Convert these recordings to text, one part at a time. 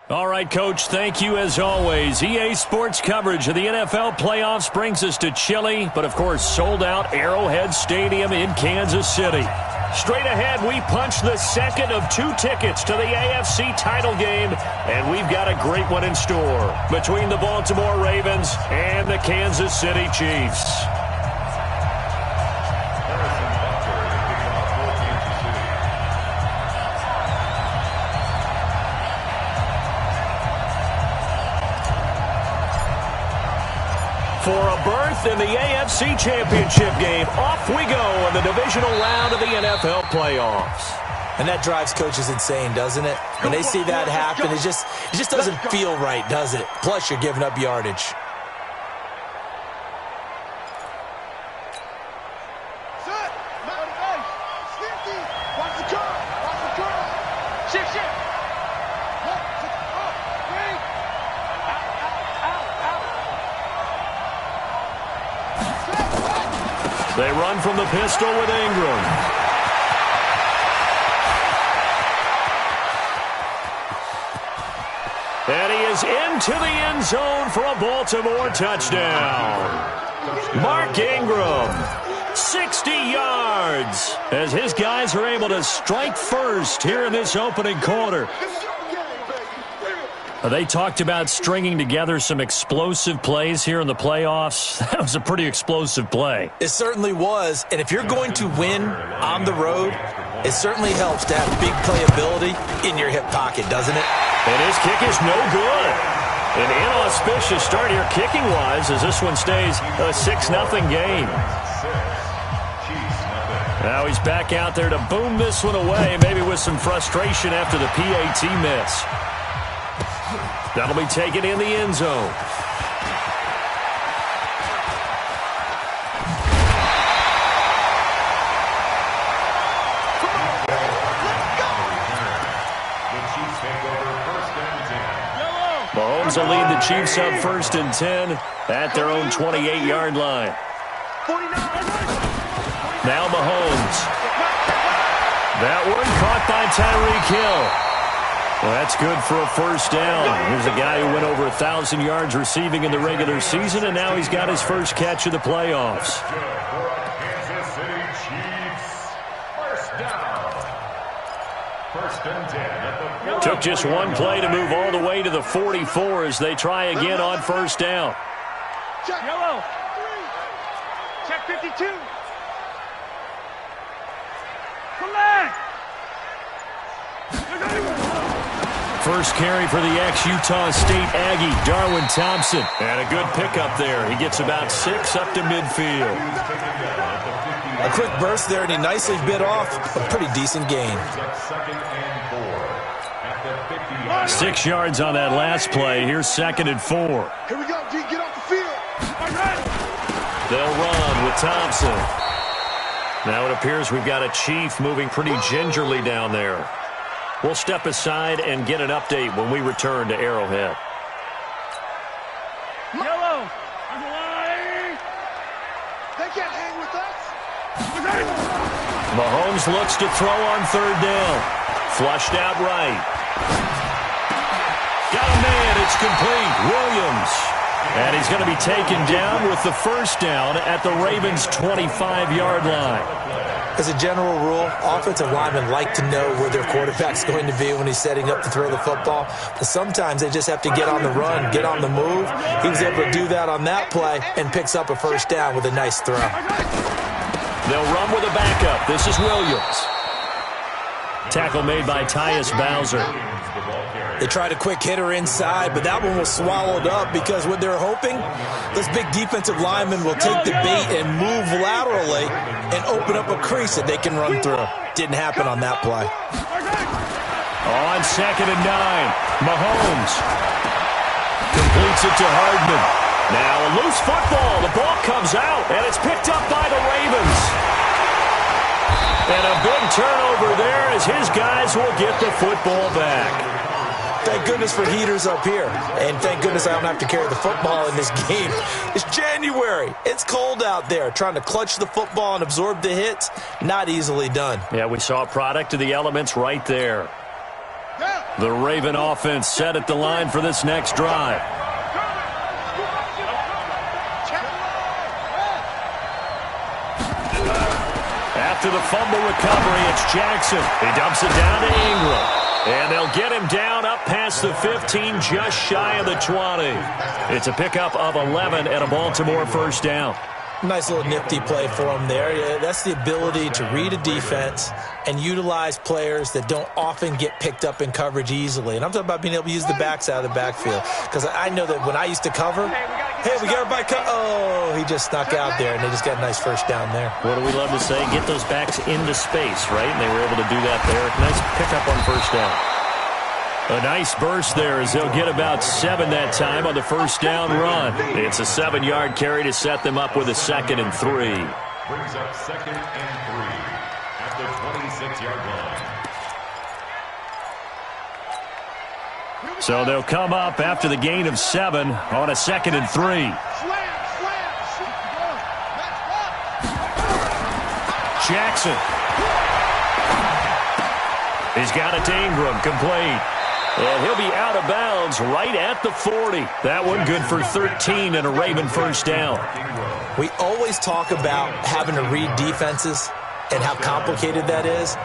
All right, Coach, thank you as always. EA Sports coverage of the NFL playoffs brings us to chilly, but of course sold-out Arrowhead Stadium in Kansas City. Straight ahead, we punch the second of 2 tickets to the AFC title game, and we've got a great one in store between the Baltimore Ravens and the Kansas City Chiefs. For a berth in the AFC Championship game, off we go in the divisional round of the NFL playoffs. And that drives coaches insane, doesn't it? When they see that happen, it just doesn't feel right, does it? Plus, you're giving up yardage. They run from the pistol with Ingram. And he is into the end zone for a Baltimore touchdown. Mark Ingram, 60 yards, as his guys are able to strike first here in this opening quarter. They talked about stringing together some explosive plays here in the playoffs. That was a pretty explosive play. It certainly was. And if you're going to win on the road, it certainly helps to have big playability in your hip pocket, doesn't it? And his kick is no good. An inauspicious start here kicking-wise as this one stays a 6-0 game. Now he's back out there to boom this one away, maybe with some frustration after the PAT miss. That'll be taken in the end zone. Mahomes will lead the Chiefs up 1st and 10 at their own 28-yard line. Now Mahomes. That one caught by Tyreek Hill. Well, that's good for a first down. Here's a guy who went over 1,000 yards receiving in the regular season, and now he's got his first catch of the playoffs. Kansas City Chiefs, first down. 1st and 10 at the 40. Took just one play to move all the way to the 44 as they try again on first down. Check yellow. Check 52. Collect. First carry for the ex-Utah State Aggie, Darwin Thompson. And a good pickup there. He gets about 6 up to midfield. A quick burst there, and he nicely bit off a pretty decent gain. 6 yards on that last play. Here's 2nd and 4. Here we go, D. Get off the field. They'll run with Thompson. Now it appears we've got a Chief moving pretty gingerly down there. We'll step aside and get an update when we return to Arrowhead. Yellow. They can't hang with us. Mahomes looks to throw on 3rd down. Flushed out right. Got a man. It's complete. Williams. And he's going to be taken down with the first down at the Ravens' 25-yard line. As a general rule, offensive linemen like to know where their quarterback's going to be when he's setting up to throw the football. But sometimes they just have to get on the run, get on the move. He was able to do that on that play and picks up a first down with a nice throw. They'll run with a backup. This is Williams. Tackle made by Tyus Bowser. They tried a quick hitter inside, but that one was swallowed up because what they're hoping, this big defensive lineman will take the bait and move laterally and open up a crease that they can run through. Didn't happen on that play. On 2nd and 9, Mahomes completes it to Hardman. Now a loose football. The ball comes out, and it's picked up by the Ravens. And a big turnover there as his guys will get the football back. Thank goodness for heaters up here. And thank goodness I don't have to carry the football in this game. It's January. It's cold out there. Trying to clutch the football and absorb the hits, not easily done. Yeah, we saw a product of the elements right there. Yeah. The Raven offense set at the line for this next drive. After the fumble recovery, it's Jackson. He dumps it down to Ingram. And they'll get him down up past the 15, just shy of the 20. It's a pickup of 11 and a Baltimore first down. Nice little nifty play for him there. Yeah, that's the ability to read a defense and utilize players that don't often get picked up in coverage easily. And I'm talking about being able to use the backs out of the backfield. Because I know that when I used to cover, hey, we got everybody oh, he just snuck out there, and they just got a nice first down there. What do we love to say? Get those backs into space, right? And they were able to do that there. Nice pickup on first down. A nice burst there as they'll get about 7 that time on the first down run. It's a 7-yard carry to set them up with a 2nd and 3. Brings up 2nd and 3 at the 26-yard line. So they'll come up after the gain of 7 on a 2nd and 3. Jackson. He's got it to Ingram, complete. And he'll be out of bounds right at the 40. That one good for 13 and a Raven first down. We always talk about having to read defenses and how complicated that is.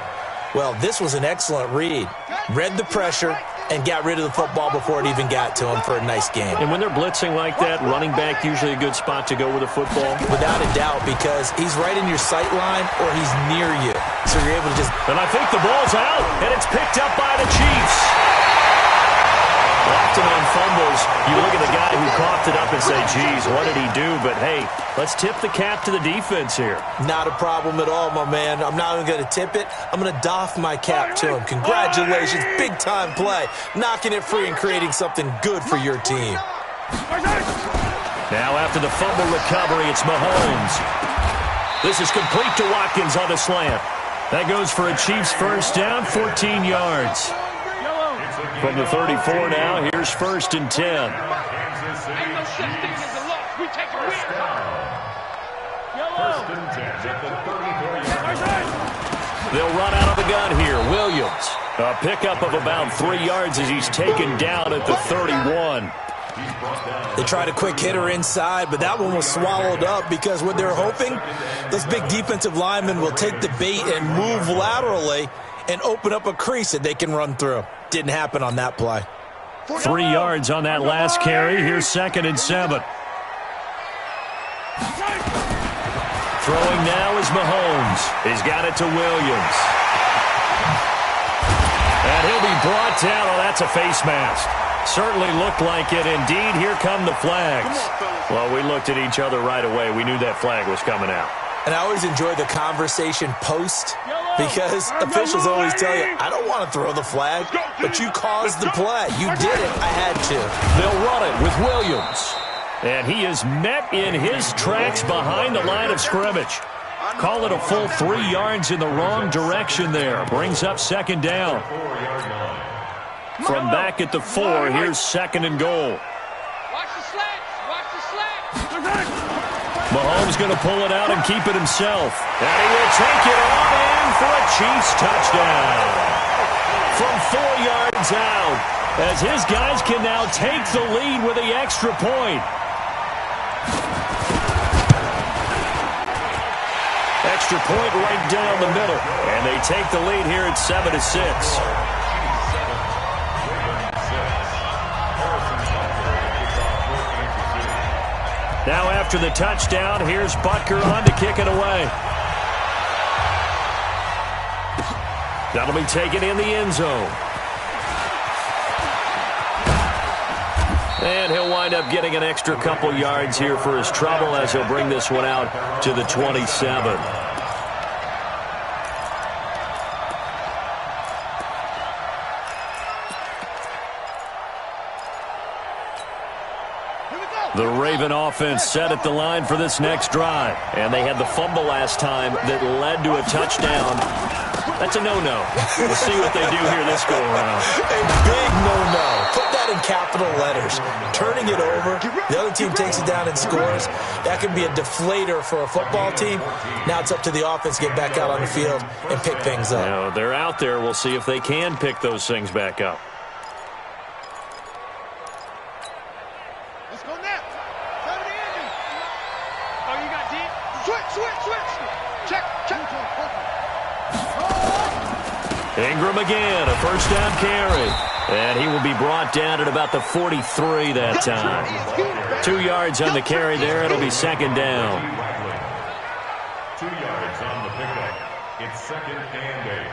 Well, this was an excellent read. Read the pressure and got rid of the football before it even got to him for a nice game. And when they're blitzing like that, running back usually a good spot to go with a football? Without a doubt, because he's right in your sight line or he's near you. So you're able to just... And I think the ball's out, and it's picked up by the Chiefs. Often on fumbles, you look at the guy who coughed it up and say, geez, what did he do? But, hey, let's tip the cap to the defense here. Not a problem at all, my man. I'm not even going to tip it. I'm going to doff my cap to him. Congratulations. Big-time play. Knocking it free and creating something good for your team. Now after the fumble recovery, it's Mahomes. This is complete to Watkins on the slant. That goes for a Chiefs first down, 14 yards. From the 34 now, here's 1st and 10. Kansas City Chiefs. First down. 1st and 10 at the 34-yard line. They'll run out of the gun here. Williams. A pickup of about 3 yards as he's taken down at the 31. They tried a quick hitter inside, but that one was swallowed up because what they're hoping, those big defensive linemen will take the bait and move laterally and open up a crease that they can run through. Didn't happen on that play. 3 yards on that last carry. Here's 2nd and 7. Throwing now is Mahomes. He's got it to Williams. And he'll be brought down. Oh, that's a face mask. Certainly looked like it. Indeed, here come the flags. Well, we looked at each other right away. We knew that flag was coming out. And I always enjoy the conversation post because officials always tell you, I don't want to throw the flag, but you caused the play. You did it. I had to. They'll run it with Williams. And he is met in his tracks behind the line of scrimmage. Call it a full 3 yards in the wrong direction there. Brings up 2nd down. From back at the 4, here's 2nd and goal. Watch the slants. Watch the slants. Mahomes going to pull it out and keep it himself. And he will take it on in for a Chiefs touchdown. From 4 yards out, as his guys can now take the lead with the extra point. Extra point right down the middle. And they take the lead here at 7-6. Now after the touchdown, here's Butker on to kick it away. That'll be taken in the end zone. And he'll wind up getting an extra couple yards here for his trouble as he'll bring this one out to the 27. The Raven offense set at the line for this next drive. And they had the fumble last time that led to a touchdown. That's a no-no. We'll see what they do here this go-around. A big no-no. Put that in capital letters. Turning it over, the other team takes it down and scores. That can be a deflator for a football team. Now it's up to the offense to get back out on the field and pick things up. Now, they're out there. We'll see if they can pick those things back up. Ingram again, a first down carry. And he will be brought down at about the 43 that time. 2 yards on the carry there. It'll be second down. 2 yards on the pickup. It's second and 8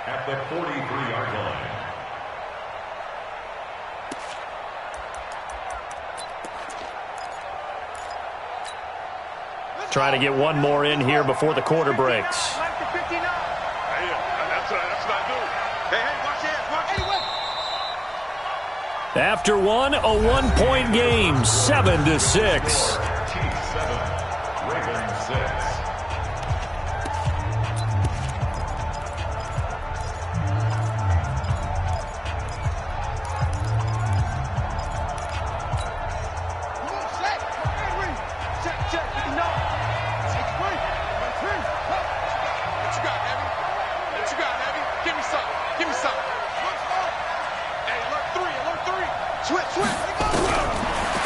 at the 43-yard line. Trying to get one more in here before the quarter breaks. After one, a 1-point game, 7-6. Chiefs 7, Ravens 6.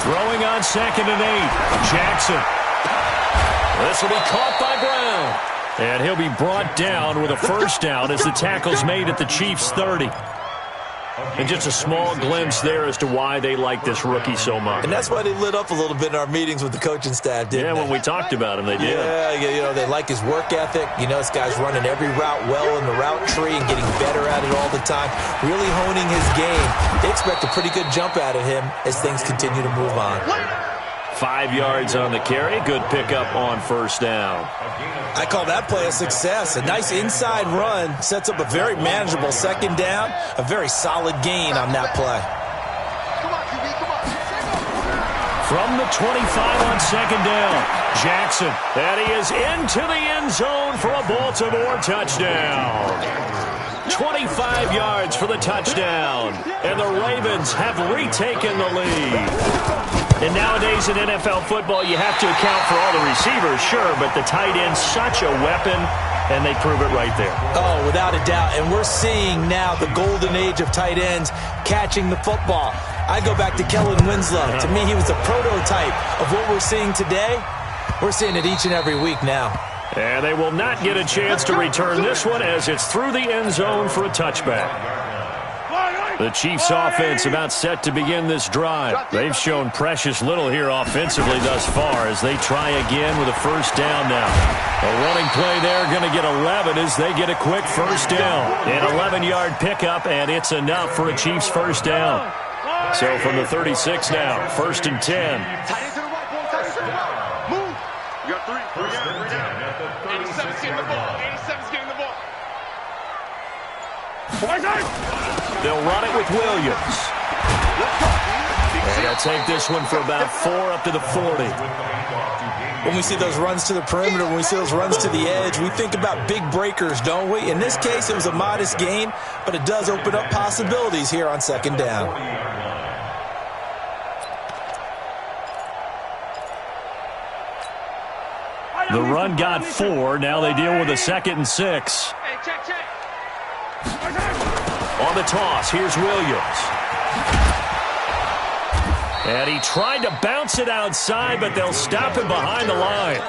Throwing on second and 8. Jackson. This will be caught by Brown. And he'll be brought down with a first down as the tackle's made at the Chiefs' 30. And just a small glimpse there as to why they like this rookie so much. And that's why they lit up a little bit in our meetings with the coaching staff, didn't they? When we talked about him, they did. Yeah, they like his work ethic. This guy's running every route well in the route tree and getting better at it all the time, really honing his game. They expect a pretty good jump out of him as things continue to move on. 5 yards on the carry. Good pickup on first down. I call that play a success. A nice inside run sets up a very manageable second down. A very solid gain on that play. From the 25 on second down, Jackson. And he is into the end zone for a Baltimore touchdown. 25 yards for the touchdown. And the Ravens have retaken the lead. And nowadays in NFL football, you have to account for all the receivers, sure, but the tight end's such a weapon, and they prove it right there. Oh, without a doubt. And we're seeing now the golden age of tight ends catching the football. I go back to Kellen Winslow. To me, he was a prototype of what we're seing today. We're seeing it each and every week now. And they will not get a chance to return this one as it's through the end zone for a touchback. The Chiefs offense about set to begin this drive. They've shown precious little here offensively thus far as they try again with a first down now. A running play there, going to get 11 as they get a quick first down. An 11-yard pickup, and it's enough for a Chiefs first down. So from the 36 now, first and 10. Move. You got 3. 87's getting the ball. 87's getting the ball. They'll run it with Williams. And they'll take this one for about 4 up to the 40. When we see those runs to the perimeter, when we see those runs to the edge, we think about big breakers, don't we? In this case, it was a modest gain, but it does open up possibilities here on second down. The run got 4. Now they deal with a 2nd and 6. Hey, check. On the toss, here's Williams. And he tried to bounce it outside, but they'll stop him behind the line.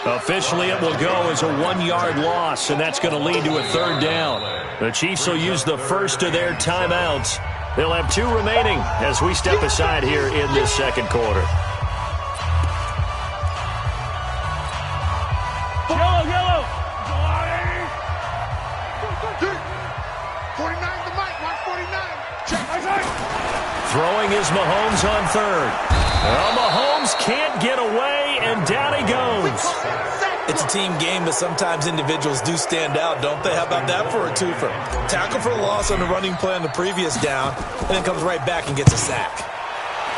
Officially, it will go as a 1-yard loss, and that's going to lead to a third down. The Chiefs will use the first of their timeouts. They'll have 2 remaining as we step aside here in this second quarter. Yellow. 49 the mic, 149. Check. Throwing is Mahomes on third. Well, Mahomes can't get away, and down he goes. It's a team game, but sometimes individuals do stand out, don't they? How about that for a twofer? Tackle for a loss on the running play on the previous down, and then comes right back and gets a sack.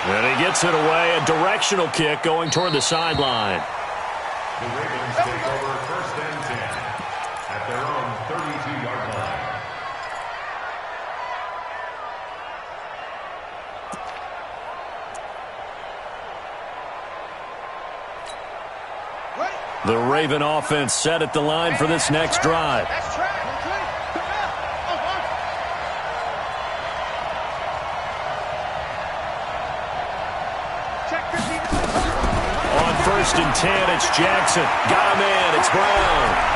And he gets it away, a directional kick going toward the sideline. The Ravens take over first and 10 at their own 32-yard line. The Raven offense set at the line for this next drive. On first and 10, it's Jackson. Got him in. It's Brown.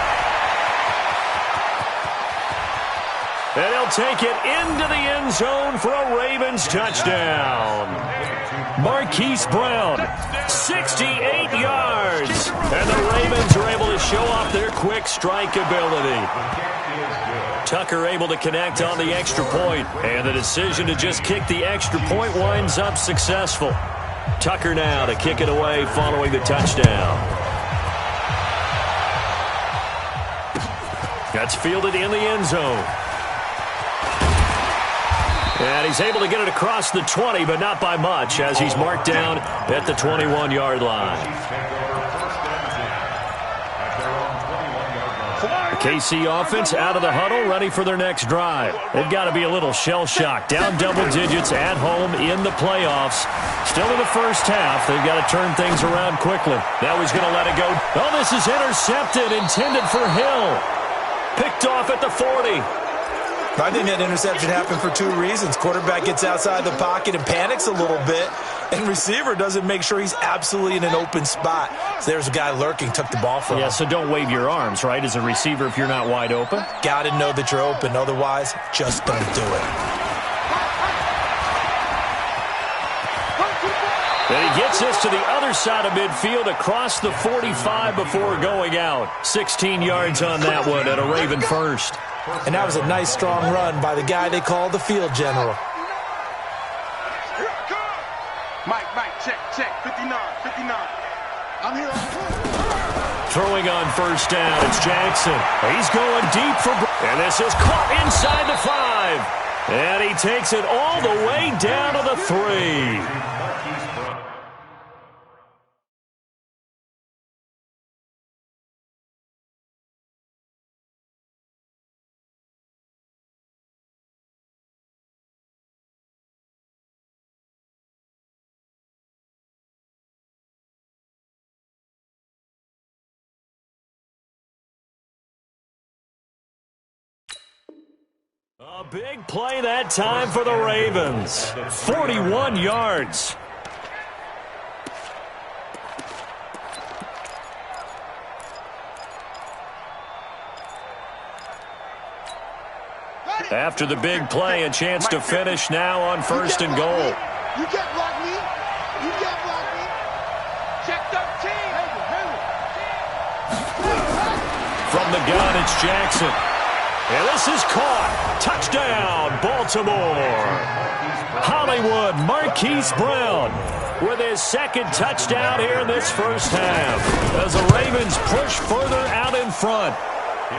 And he'll take it into the end zone for a Ravens touchdown. Marquise Brown, 68 yards. And the Ravens are able to show off their quick strike ability. Tucker able to connect on the extra point, and the decision to just kick the extra point winds up successful. Tucker now to kick it away following the touchdown. That's fielded in the end zone. And he's able to get it across the 20, but not by much, as he's marked down at the 21-yard line. The KC offense out of the huddle, ready for their next drive. They've got to be a little shell-shocked. Down double digits at home in the playoffs. Still in the first half. They've got to turn things around quickly. Now he's going to let it go. Oh, this is intercepted, intended for Hill. Picked off at the 40. I think that interception happened for two reasons. Quarterback gets outside the pocket and panics a little bit, and receiver doesn't make sure he's absolutely in an open spot. So there's a guy lurking, took the ball from him. Yeah, so don't wave your arms, right, as a receiver if you're not wide open? Got to know that you're open. Otherwise, just don't do it. And he gets this to the other side of midfield across the 45 before going out. 16 yards on that one at a Raven first. And that was a nice, strong run by the guy they call the field general. Mike, check, 59. I'm here. Throwing on first down, it's Jackson. He's going deep for... And this is caught inside the 5. And he takes it all the way down to the 3. A big play that time for the Ravens. 41 yards. After the big play, a chance to finish now on first and goal. You can't block me. You can't block me. Check 13. From the gun, it's Jackson. And this is caught. Touchdown, Baltimore. Hollywood Marquise Brown with his second touchdown here in this first half as the Ravens push further out in front.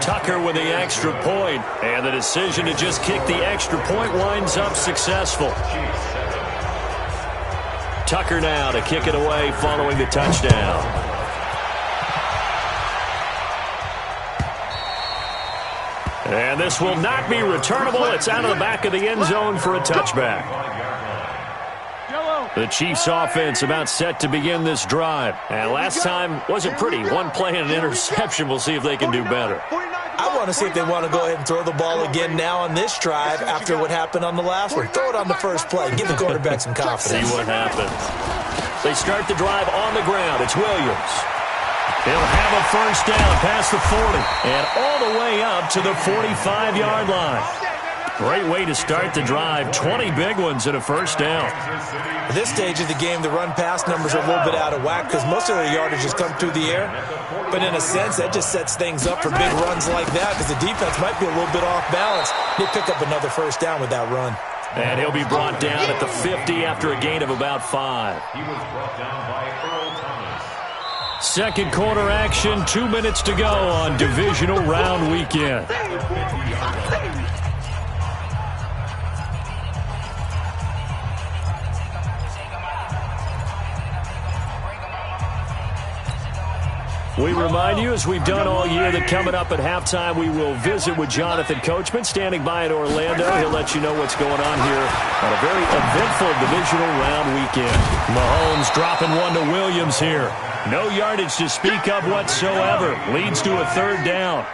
Tucker with the extra point, and the decision to just kick the extra point winds up successful. Tucker now to kick it away following the touchdown. And this will not be returnable. It's out of the back of the end zone for a touchback. The Chiefs offense about set to begin this drive. And last time wasn't pretty. One play and an interception. We'll see if they can do better. I want to see if they want to go ahead and throw the ball again now on this drive after what happened on the last one. Throw it on the first play. Give the quarterback some confidence. See what happens. They start the drive on the ground. It's Williams. He'll have a first down past the 40 and all the way up to the 45-yard line. Great way to start the drive. 20 big ones and a first down. At this stage of the game, the run-pass numbers are a little bit out of whack because most of their yardage has come through the air. But in a sense, that just sets things up for big runs like that because the defense might be a little bit off balance. They pick up another first down with that run. And he'll be brought down at the 50 after a gain of about 5. He was brought down by Earl Thomas. Second quarter action, 2 minutes to go on divisional round weekend. We remind you, as we've done all year, that coming up at halftime, we will visit with Jonathan Coachman, standing by in Orlando. He'll let you know what's going on here on a very eventful divisional round weekend. Mahomes dropping one to Williams here. No yardage to speak of whatsoever. Leads to a third down.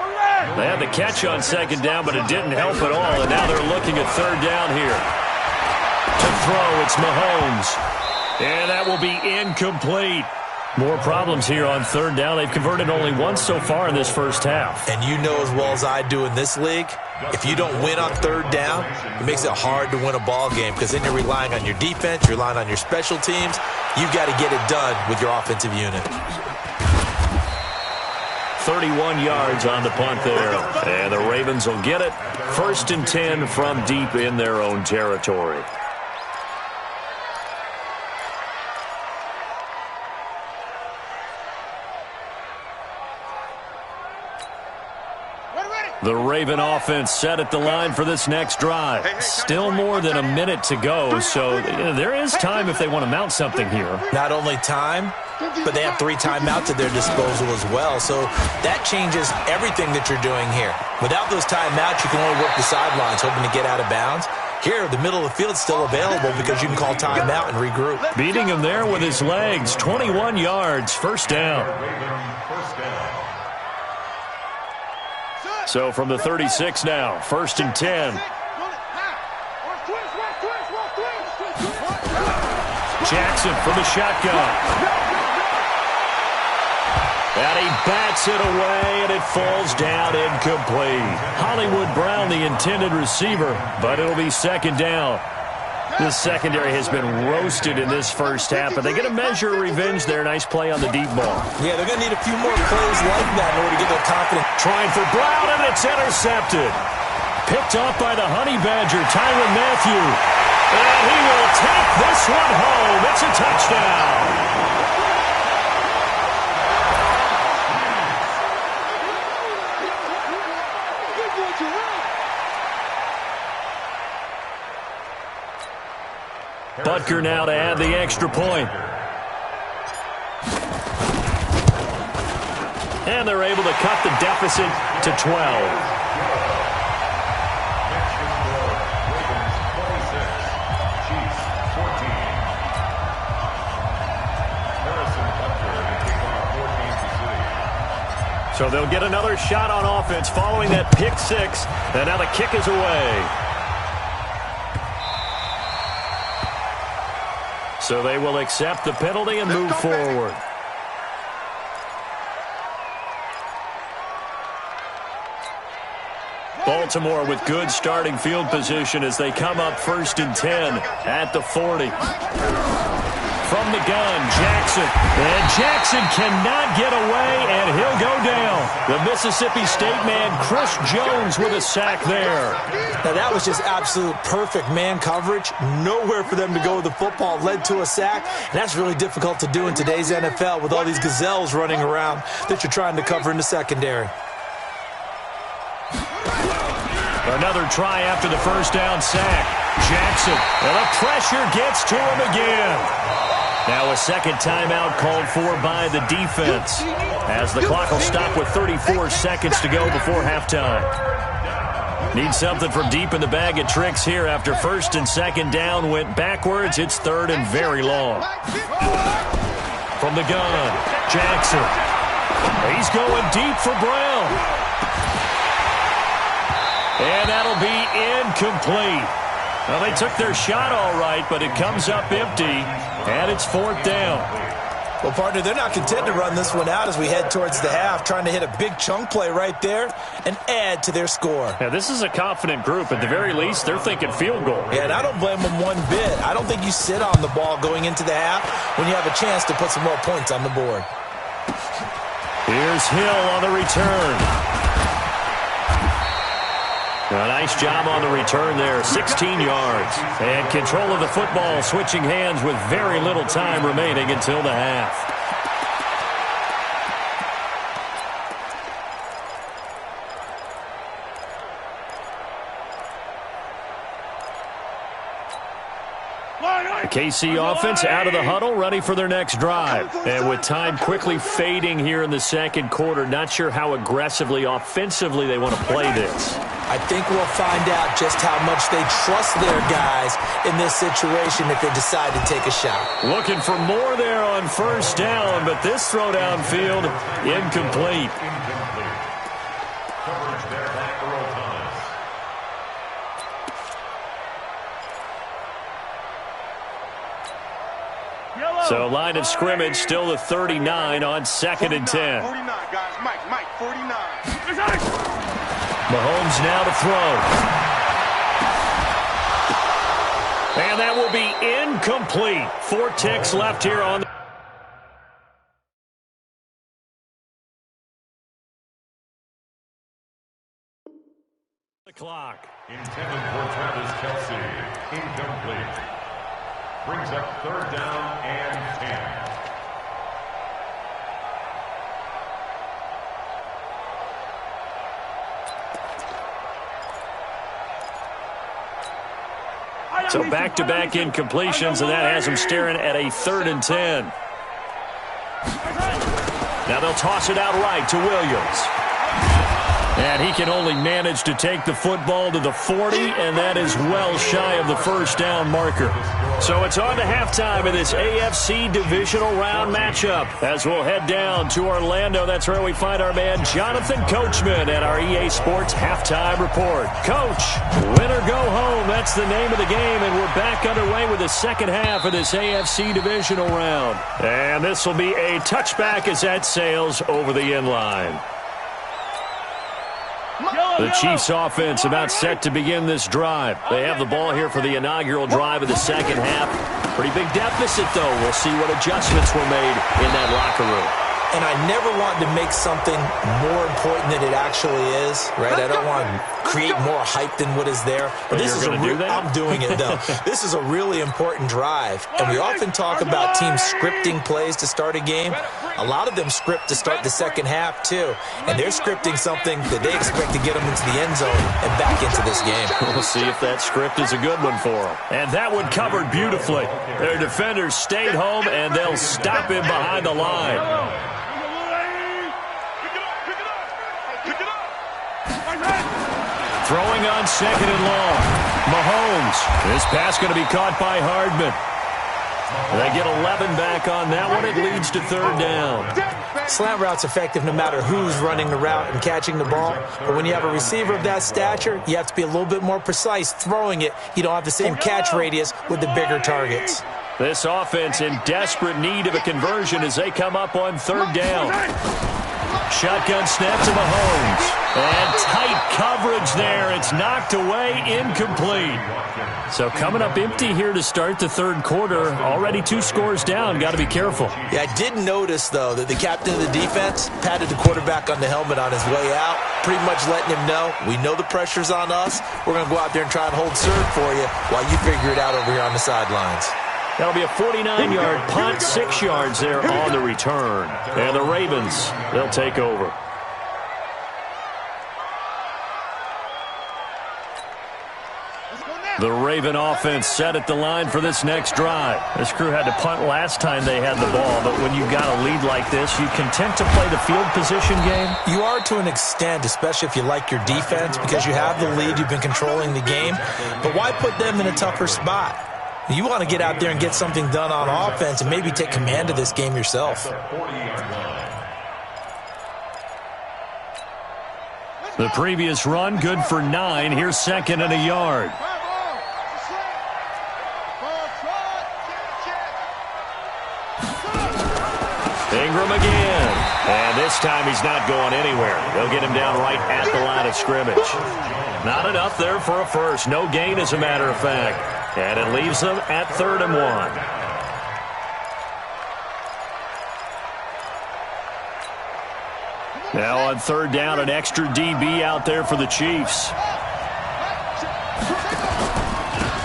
They had the catch on second down, but it didn't help at all, and now they're looking at third down here. To throw, it's Mahomes. And that will be incomplete. More problems here on third down. They've converted only once so far in this first half. And you know as well as I do in this league, if you don't win on third down, it makes it hard to win a ball game because then you're relying on your defense, you're relying on your special teams. You've got to get it done with your offensive unit. 31 yards on the punt there. And the Ravens will get it. 1st and 10 from deep in their own territory. The Raven offense set at the line for this next drive. Still more than a minute to go, so there is time if they want to mount something here. Not only time, but they have 3 timeouts at their disposal as well, so that changes everything that you're doing here. Without those timeouts, you can only work the sidelines, hoping to get out of bounds. Here, the middle of the field is still available because you can call timeout and regroup. Beating him there with his legs, 21 yards, 1st down. So from the 36 now, 1st and 10. Jackson from the shotgun. And he bats it away, and it falls down incomplete. Hollywood Brown, the intended receiver, but it'll be 2nd down. The secondary has been roasted in this first half, but they get a measure of revenge there. Nice play on the deep ball. Yeah, they're going to need a few more plays like that in order to get their confidence. Trying for Brown, and it's intercepted. Picked off by the Honey Badger, Tyrann Mathieu. And he will take this one home. It's a touchdown. Butker now to add the extra point. And they're able to cut the deficit to 12. So they'll get another shot on offense following that pick 6. And now the kick is away. So they will accept the penalty and move forward. Baltimore with good starting field position as they come up 1st and 10 at the 40. From the gun, Jackson. And Jackson cannot get away, and he'll go down. The Mississippi State man, Chris Jones, with a sack there. Now, that was just absolute perfect man coverage. Nowhere for them to go with the football. Led to a sack. And that's really difficult to do in today's NFL with all these gazelles running around that you're trying to cover in the secondary. Another try after the first down sack. Jackson, and the pressure gets to him again. Now a second timeout called for by the defense, as the clock will stop with 34 seconds to go before halftime. Need something from deep in the bag of tricks here after 1st and 2nd down went backwards. It's 3rd and very long. From the gun, Jackson. He's going deep for Brown. And that'll be incomplete. Well, they took their shot all right, but it comes up empty, and it's 4th down. Well, partner, they're not content to run this one out as we head towards the half, trying to hit a big chunk play right there and add to their score. Yeah, this is a confident group. At the very least, they're thinking field goal. Yeah, and I don't blame them one bit. I don't think you sit on the ball going into the half when you have a chance to put some more points on the board. Here's Hill on the return. A nice job on the return there, 16 yards. And control of the football, switching hands with very little time remaining until the half. The KC offense out of the huddle, ready for their next drive. And with time quickly fading here in the second quarter, not sure how aggressively, offensively they want to play this. I think we'll find out just how much they trust their guys in this situation if they decide to take a shot. Looking for more there on 1st down, but this throw downfield, incomplete. Coverage there by Earl Thomas. So line of scrimmage still the 39 on 2nd and 10. 49, guys. Mike, 49. Mahomes now to throw. And that will be incomplete. 4 ticks left here on the clock. Intended for Travis Kelce. Incomplete. Brings up 3rd down and 10. So back-to-back incompletions, and that has him staring at a 3rd and 10. Now they'll toss it out right to Williams. And he can only manage to take the football to the 40, and that is well shy of the 1st down marker. So it's on to halftime in this AFC divisional round matchup. As we'll head down to Orlando, that's where we find our man Jonathan Coachman at our EA Sports Halftime Report. Coach, win or go home, that's the name of the game, and we're back underway with the second half of this AFC divisional round. And this will be a touchback as that sails over the end line. The Chiefs offense about set to begin this drive. They have the ball here for the inaugural drive of the second half. Pretty big deficit, though. We'll see what adjustments were made in that locker room. And I never want to make something more important than it actually is, right? I don't want to create more hype than what is there. But this is I'm doing it, though. This is a really important drive. And we often talk about teams scripting plays to start a game. A lot of them script to start the second half, too. And they're scripting something that they expect to get them into the end zone and back into this game. We'll see if that script is a good one for them. And that one covered beautifully. Their defenders stayed home, and they'll stop him behind the line. Throwing on 2nd and long. Mahomes. This pass going to be caught by Hardman. They get 11 back on that one. It leads to 3rd down. Slant route's effective no matter who's running the route and catching the ball. But when you have a receiver of that stature, you have to be a little bit more precise throwing it. You don't have the same catch radius with the bigger targets. This offense in desperate need of a conversion as they come up on 3rd down. Shotgun snap to Mahomes. And tight coverage there. It's knocked away, incomplete. So coming up empty here to start the 3rd quarter. Already 2 scores down. Got to be careful. Yeah, I did notice, though, that the captain of the defense patted the quarterback on the helmet on his way out, pretty much letting him know, we know the pressure's on us. We're going to go out there and try and hold serve for you while you figure it out over here on the sidelines. That'll be a 49-yard punt, 6 yards there on the return. And the Ravens, they'll take over. The Raven offense set at the line for this next drive. This crew had to punt last time they had the ball, but when you've got a lead like this, you content to play the field position game? You are to an extent, especially if you like your defense, because you have the lead, you've been controlling the game. But why put them in a tougher spot? You want to get out there and get something done on offense and maybe take command of this game yourself. The previous run, good for 9. Here's 2nd and a yard. Ingram again. And this time he's not going anywhere. They'll get him down right at the line of scrimmage. Not enough there for a first. No gain, as a matter of fact. And it leaves them at 3rd and 1. Now on 3rd down, an extra DB out there for the Chiefs.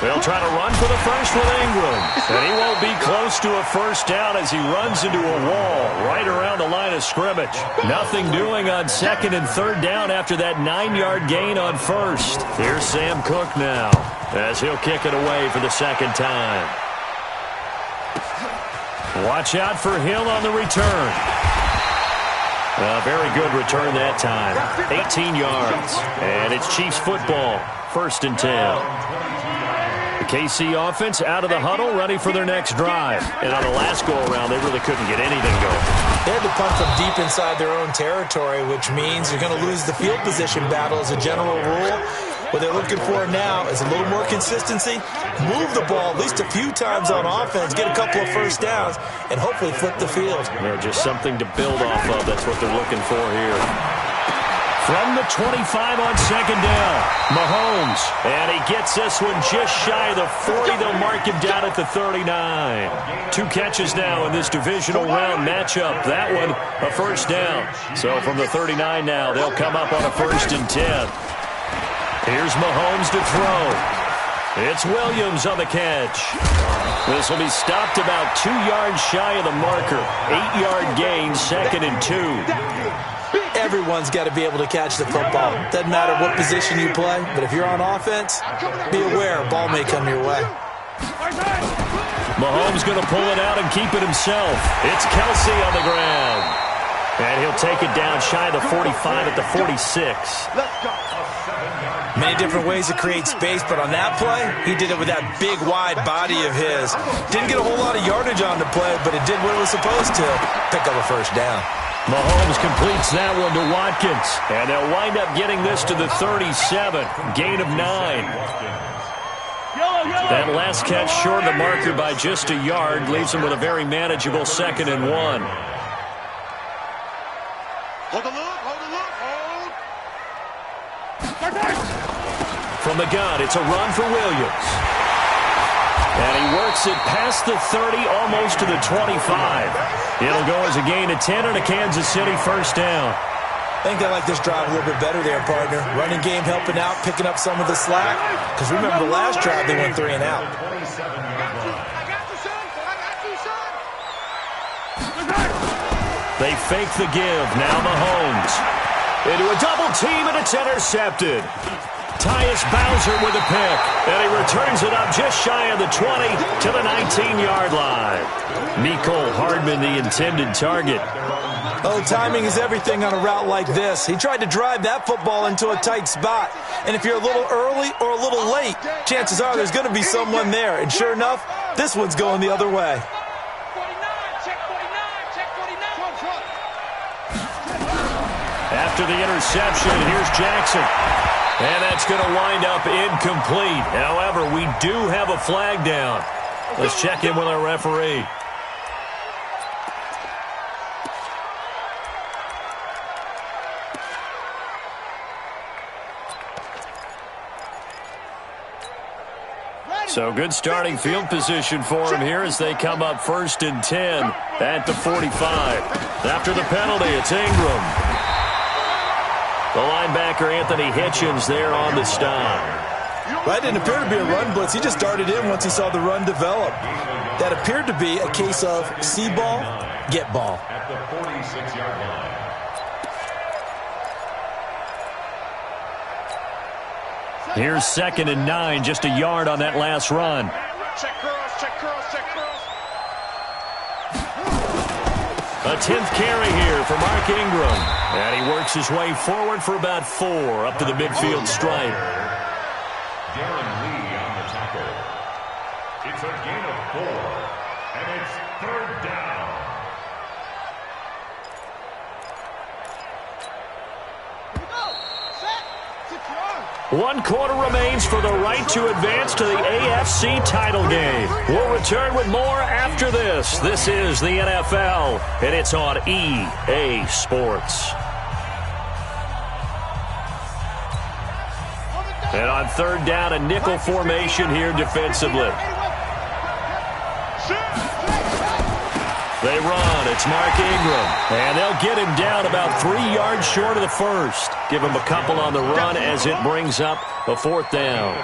They'll try to run for the first with Ingram. And he won't be close to a first down as he runs into a wall right around the line of scrimmage. Nothing doing on 2nd and 3rd down after that 9-yard gain on 1st. Here's Sam Cook now as he'll kick it away for the 2nd time. Watch out for Hill on the return. A very good return that time. 18 yards. And it's Chiefs football. 1st and 10. The KC offense out of the huddle, ready for their next drive. And on the last go-around, they really couldn't get anything going. They had to punt from deep inside their own territory, which means you're going to lose the field position battle as a general rule. What they're looking for now is a little more consistency, move the ball at least a few times on offense, get a couple of first downs, and hopefully flip the field. Yeah, just something to build off of. That's what they're looking for here. From the 25 on second down, Mahomes. And he gets this one just shy of the 40. They'll mark him down at the 39. 2 catches now in this divisional round matchup. That one, a first down. So from the 39 now, they'll come up on a 1st and 10. Here's Mahomes to throw. It's Williams on the catch. This will be stopped about 2 yards shy of the marker. 8-yard gain, 2nd and 2. Everyone's got to be able to catch the football. Doesn't matter what position you play, but if you're on offense, be aware a ball may come your way. Mahomes going to pull it out and keep it himself. It's Kelsey on the ground. And he'll take it down shy of the 45 at the 46. Many different ways to create space, but on that play, he did it with that big, wide body of his. Didn't get a whole lot of yardage on the play, but it did what it was supposed to. Pick up a first down. Mahomes completes that one to Watkins. And they'll wind up getting this to the 37. Gain of 9. That last catch short of the marker by just a yard leaves him with a very manageable 2nd and 1. Hold the look, hold the look, hold. From the gun, it's a run for Williams. And he works it past the 30, almost to the 25. It'll go as a gain of 10 and a Kansas City first down. I think I like this drive a little bit better there, partner. Running game helping out, picking up some of the slack. Because remember the last drive, they went 3 and out. They fake the give. Now Mahomes. Into a double team, and it's intercepted. Tyus Bowser with a pick, and he returns it up just shy of the 20 to the 19-yard line. Mecole Hardman, the intended target. Oh, timing is everything on a route like this. He tried to drive that football into a tight spot. And if you're a little early or a little late, chances are there's going to be someone there. And sure enough, this one's going the other way. After the interception, here's Jackson. And that's going to wind up incomplete. However, we do have a flag down. Let's check in with our referee. So good starting field position for him here as they come up 1st and 10 at the 45. After the penalty, it's Ingram. The linebacker, Anthony Hitchens, there on the stop. That didn't appear to be a run blitz. He just darted in once he saw the run develop. That appeared to be a case of see ball, get ball. At the 46-yard line. Here's 2nd and 9, just a yard on that last run. Check curls, check curls, check curls. A 10th carry here for Mark Ingram. And he works his way forward for about 4 up to the midfield stripe. Darren Lee on the tackle. It's a gain of 4, and it's 3rd down. One quarter remains for the right to advance to the AFC title game. We'll return with more after this. This is the NFL, and it's on EA Sports. And on 3rd down, a nickel formation here defensively. They run. It's Mark Ingram. And they'll get him down about 3 yards short of the first. Give him a couple on the run as it brings up a 4th down.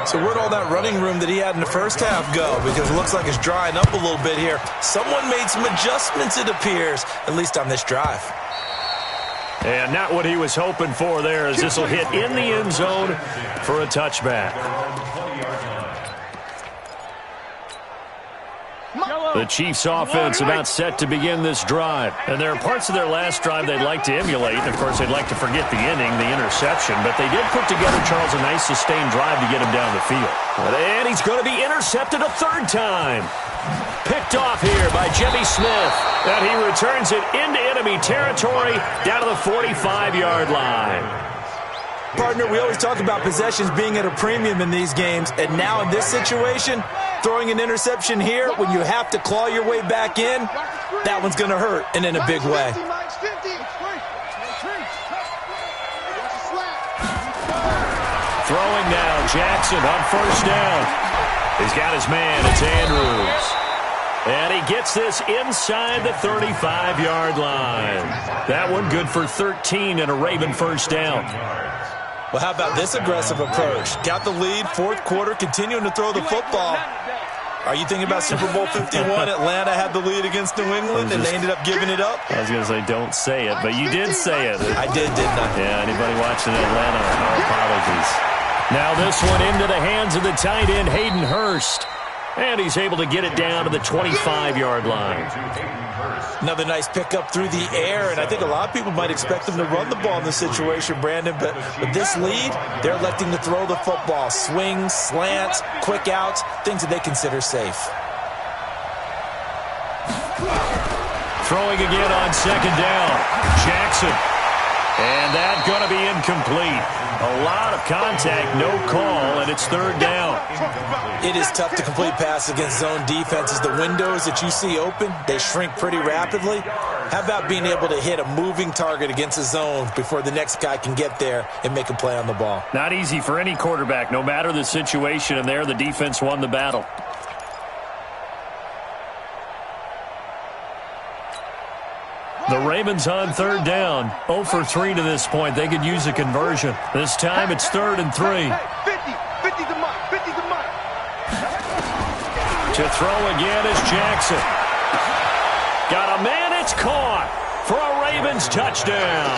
So where'd all that running room that he had in the first half go? Because it looks like it's drying up a little bit here. Someone made some adjustments, it appears, at least on this drive. And not what he was hoping for there, as this will hit in the end zone for a touchback. The Chiefs offense about set to begin this drive. And there are parts of their last drive they'd like to emulate. And, of course, they'd like to forget the inning, the interception. But they did put together, Charles, a nice sustained drive to get him down the field. And he's going to be intercepted a 3rd time. Picked off here by Jimmy Smith. And he returns it into enemy territory down to the 45-yard line. Partner, we always talk about possessions being at a premium in these games, and now in this situation, throwing an interception here when you have to claw your way back in, that one's going to hurt, and in a big way. Throwing now, Jackson on first down. He's got his man, it's Andrews. And he gets this inside the 35-yard line. That one good for 13 and a Raven first down. Well, how about this aggressive approach? Got the lead, fourth quarter, continuing to throw the football. Are you thinking about Super Bowl 51? Atlanta had the lead against New England, and they ended up giving it up? I was going to say, don't say it, but you did say it. I did, didn't I? Yeah, anybody watching Atlanta, our apologies. Now this one into the hands of the tight end, Hayden Hurst. And he's able to get it down to the 25-yard line. Another nice pickup through the air, and I think a lot of people might expect them to run the ball in this situation, Brandon, but with this lead, they're electing to throw the football. Swings, slants, quick outs, things that they consider safe. Throwing again on second down, Jackson. And that's going to be incomplete. A lot of contact, no call, and it's third down. It is tough to complete passes against zone defenses. The windows that you see open, they shrink pretty rapidly. How about being able to hit a moving target against a zone before the next guy can get there and make a play on the ball? Not easy for any quarterback, no matter the situation, and there the defense won the battle. The Ravens on third down. 0 for 3 to this point. They could use a conversion. This time it's 3rd and 3. 50 the mark, 50 the mark. To throw again is Jackson. Got a man, it's caught for a Ravens touchdown.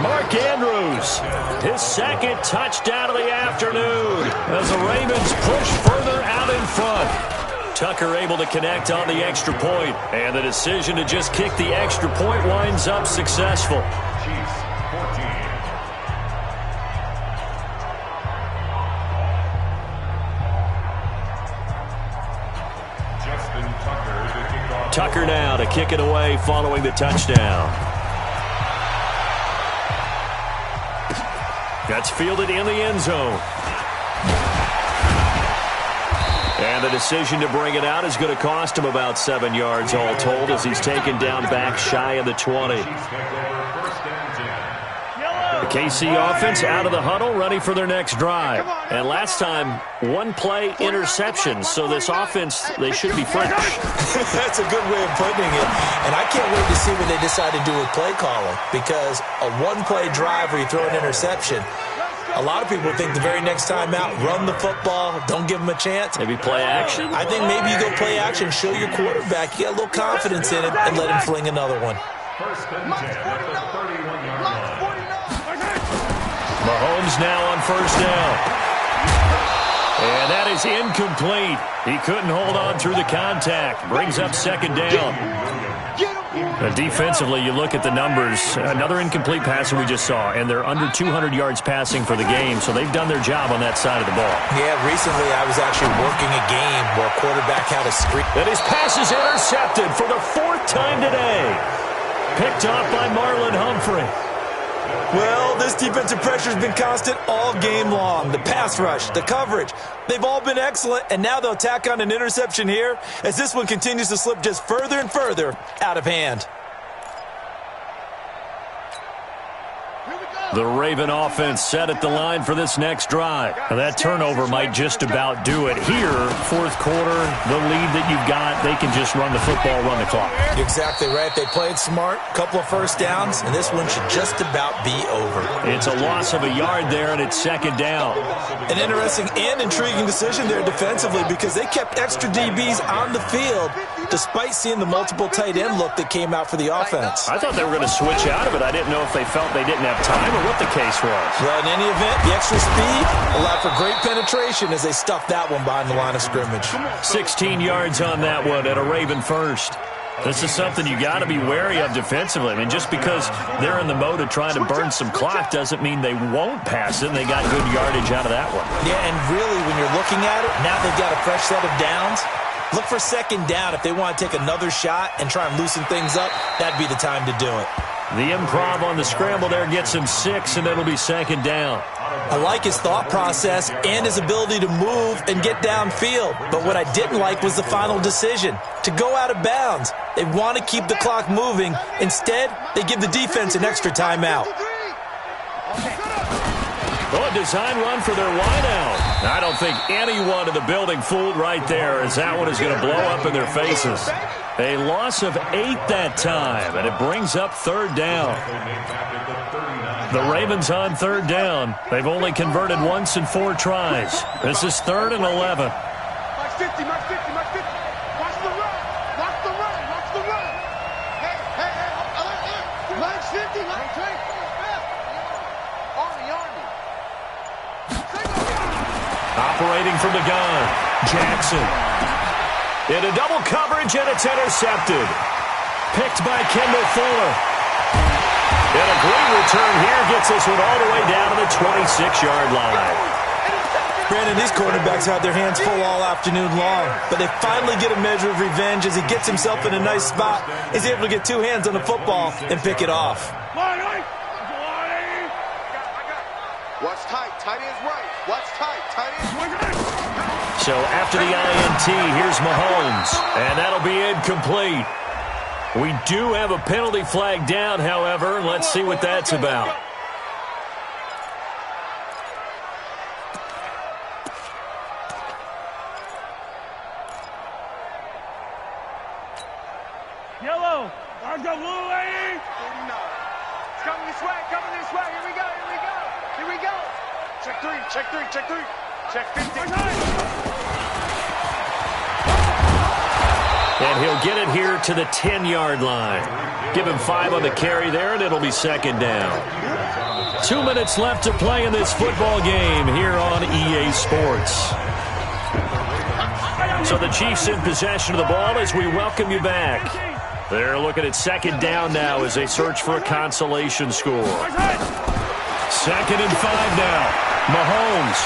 Mark Andrews, his second touchdown of the afternoon as the Ravens push further out in front. Tucker able to connect on the extra point, and the decision to just kick the extra point winds up successful. Chiefs 14. Justin Tucker to kick off. Tucker now to kick it away following the touchdown. That's fielded in the end zone. And the decision to bring it out is going to cost him about 7 yards all told as he's taken down back shy of the 20. The KC offense out of the huddle, ready for their next drive. And last time, one play interception, so this offense, they should be fresh. That's a good way of putting it. And I can't wait to see what they decide to do with play calling, because a one-play drive where you throw an interception, a lot of people think the very next time out, run the football, don't give them a chance. Maybe play action? I think maybe you go play action, show your quarterback, you get a little confidence in it, and let him fling another one. First and 10 at the 31-yard line. Mahomes now on first down. And that is incomplete. He couldn't hold on through the contact. Brings up second down. Defensively, you look at the numbers. Another incomplete pass that we just saw, and they're under 200 yards passing for the game, so they've done their job on that side of the ball. Yeah, recently I was actually working a game where a quarterback had a screen. And his pass is intercepted for the 4th time today. Picked off by Marlon Humphrey. Well, this defensive pressure has been constant all game long. The pass rush, the coverage, they've all been excellent, and now they'll tack on an interception here as this one continues to slip just further and further out of hand. The Raven offense set at the line for this next drive. Now that turnover might just about do it. Here, 4th quarter, the lead that you've got, they can just run the football, run the clock. You're exactly right. They played smart, couple of first downs, and this one should just about be over. It's a loss of a yard there, and it's second down. An interesting and intriguing decision there defensively because they kept extra DBs on the field despite seeing the multiple tight end look that came out for the offense. I thought they were going to switch out of it. I didn't know if they felt they didn't have time or what the case was. Well, in any event, the extra speed allowed for great penetration as they stuffed that one behind the line of scrimmage. 16 yards on that one at a Raven first. This is something you got to be wary of defensively. I mean, just because they're in the mode of trying to burn some clock doesn't mean they won't pass it, and they got good yardage out of that one. Yeah, and really, when you're looking at it, now they've got a fresh set of downs. Look for second down if they want to take another shot and try and loosen things up. That'd be the time to do it. The improv on the scramble there gets him 6, and it'll be second down. I like his thought process and his ability to move and get downfield. But what I didn't like was the final decision, to go out of bounds. They want to keep the clock moving. Instead, they give the defense an extra timeout. Oh, a design run for their wideout. I don't think anyone in the building fooled right there, as that one is going to blow up in their faces. A loss of 8 that time, and it brings up third down. The Ravens on third down. They've only converted once in 4 tries. This is 3rd and 11. Max 50, Max 50, Max 50. Watch the run. Watch the run. Watch the run. Hey. Max 50, Max 50. Army. Operating from the gun, Jackson. Into double coverage, and it's intercepted. Picked by Kendall Fuller. And a great return here gets this one all the way down to the 26-yard line. Brandon, these quarterbacks had their hands full all afternoon long, but they finally get a measure of revenge as he gets himself in a nice spot. He's able to get 2 hands on the football and pick it off. Watch tight. Tight ends right. Watch tight. Tight ends right. So after the INT, here's Mahomes, and that'll be incomplete. We do have a penalty flag down, however. Let's see what that's about. Yellow. Let's go, blue, lady. 49. It's coming this way. Coming this way. Here we go. Here we go. Check 3. Check 3. Check 3. Check 50. And he'll get it here to the 10-yard line. Give him 5 on the carry there, and it'll be second down. 2 minutes left to play in this football game here on EA Sports. So the Chiefs in possession of the ball as we welcome you back. They're looking at second down now as they search for a consolation score. 2nd and 5 now. Mahomes.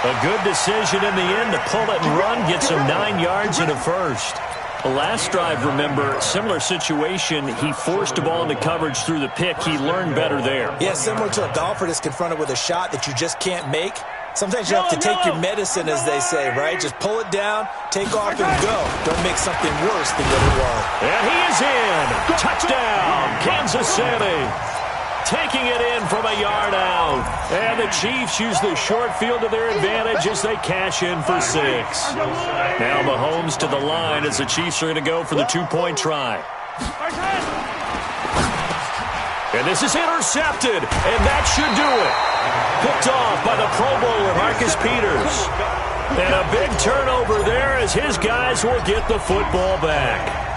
A good decision in the end to pull it and run, gets him 9 yards and a first. The last drive, remember, similar situation. He forced the ball into coverage through the pick. He learned better there. Yeah, similar to a golfer that's confronted with a shot that you just can't make. Sometimes you have to take your medicine, as they say, right? Just pull it down, take off, and go. Don't make something worse than what it was. And he is in. Touchdown, Kansas City. Taking it in from a yard out. And the Chiefs use the short field to their advantage as they cash in for 6. Now Mahomes to the line as the Chiefs are going to go for the 2-point try. And this is intercepted, and that should do it. Picked off by the Pro Bowler, Marcus Peters. And a big turnover there as his guys will get the football back.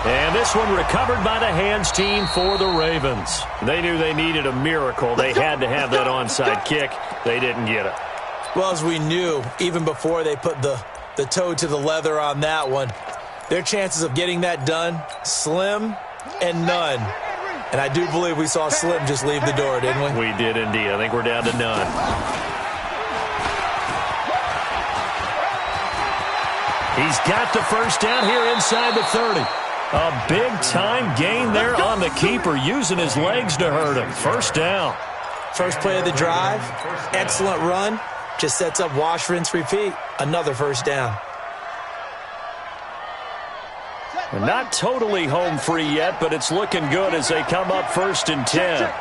And this one recovered by the hands team for the Ravens. They knew they needed a miracle. They had to have that onside kick. They didn't get it. Well, as we knew, even before they put the toe to the leather on that one, their chances of getting that done, slim and none. And I do believe we saw Slim just leave the door, didn't we? We did indeed. I think we're down to none. He's got the first down here inside the 30. A big-time gain there on the keeper, using his legs to hurt him. First down. First play of the drive, excellent run. Just sets up wash, rinse, repeat. Another first down. And not totally home free yet, but it's looking good as they come up 1st and 10.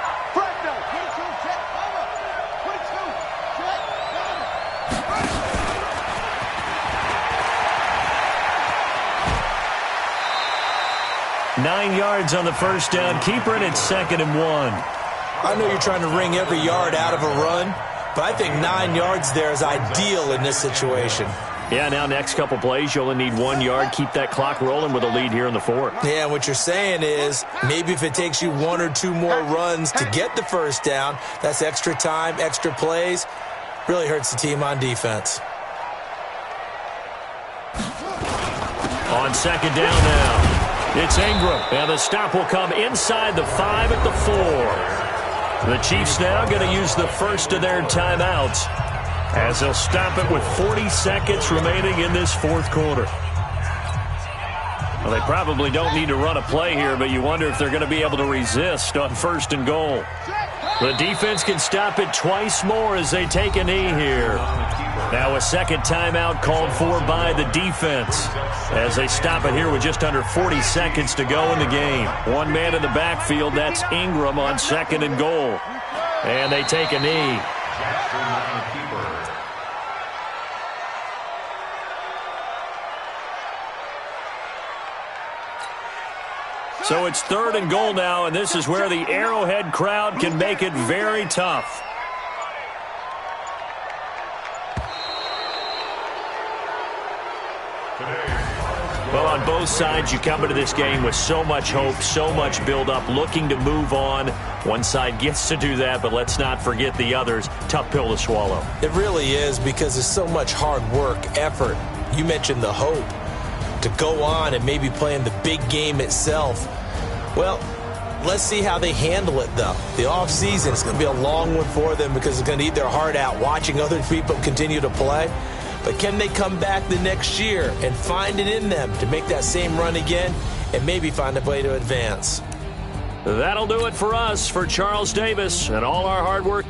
Nine yards on the first down. Keeper, and it's 2nd and 1. I know you're trying to wring every yard out of a run, but I think 9 yards there is ideal in this situation. Yeah, now next couple plays, you only need 1 yard. Keep that clock rolling with a lead here in the 4th. Yeah, and what you're saying is maybe if it takes you 1 or 2 more runs to get the first down, that's extra time, extra plays. Really hurts the team on defense. On 2nd down now. It's Ingram, and the stop will come inside the 5 at the 4. The Chiefs now going to use the first of their timeouts as they'll stop it with 40 seconds remaining in this 4th quarter. Well, they probably don't need to run a play here, but you wonder if they're going to be able to resist on 1st and goal. The defense can stop it twice more as they take a knee here. Now a second timeout called for by the defense as they stop it here with just under 40 seconds to go in the game. One man in the backfield, that's Ingram on 2nd and goal. And they take a knee. So it's 3rd and goal now, and this is where the Arrowhead crowd can make it very tough. Well, on both sides, you come into this game with so much hope, so much build-up, looking to move on. One side gets to do that, but let's not forget the others. Tough pill to swallow. It really is, because there's so much hard work, effort. You mentioned the hope to go on and maybe play in the big game itself. Well, let's see how they handle it, though. The offseason is going to be a long one for them because it's going to eat their heart out watching other people continue to play. But can they come back the next year and find it in them to make that same run again and maybe find a way to advance? That'll do it for us. For Charles Davis and all our hard work.